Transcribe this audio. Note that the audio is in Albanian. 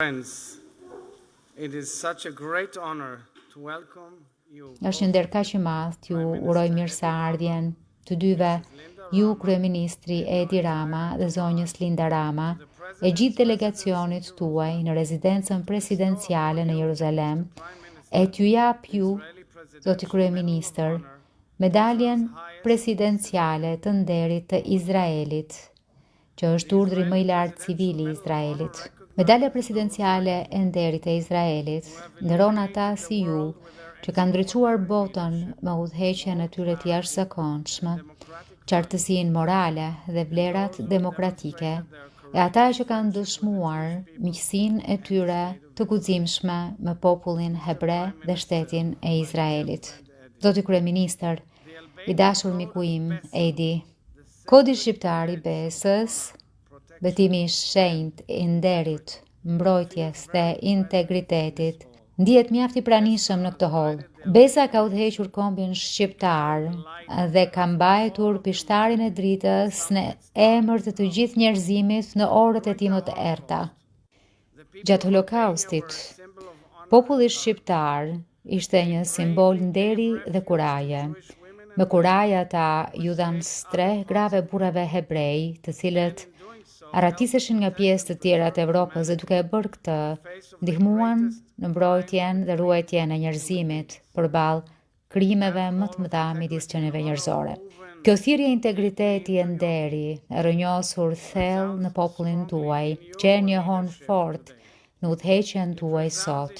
Friends, it is such a great honor to welcome you. Është një nder kaq i madh t'ju uroj mirëseardhjen të dyve, ju kryeministri Edi Rama dhe zonjës Linda Rama, e gjithë delegacionit tuaj në rezidencën presidenciale në Jeruzalem, e t'ju jap ju, zoti kryeministër, medaljen presidenciale të nderit të Izraelit, që është urdhri më i lartë civil i Izraelit. Medalja presidenciale e nderit e Izraelit nderon ata si ju që kanë ndriçuar botën me udhëheqjen e tyre të jashtëzakonshme, qartësinë morale dhe vlerat demokratike, e ata që kanë dëshmuar miqësinë e tyre të guximshme me popullin hebre dhe shtetin e Izraelit. Zoti kryeministër, i dashur miku im Edi, kodi shqiptar i besës, betimi i shenjtë i nderit, mbrojtjes dhe integritetit, ndihet mjaft i pranishëm në këtë holl. Besa ka udhëhequr kombin shqiptar dhe ka mbajtur pishtarin e dritës në emër të gjithë njerëzimit në orët e tij më të errta. Gjatë Holokaustit, populli shqiptar ishte një simbol nderi dhe kuraje. Me kuraj ata ju dhanë streh grave burrave hebrej, të cilët arratiseshin nga pjesë të tjera të Evropës dhe duke e bërë këtë, ndihmuan në mbrojtjen dhe ruajtjen e njerëzimit përballë krimeve më të mëdha midis qenieve njerëzore. Kjo thirrje integriteti e nderi e rrënjosur thellë në popullin tuaj, që e njohon fort në udhëheqjen tuaj sot.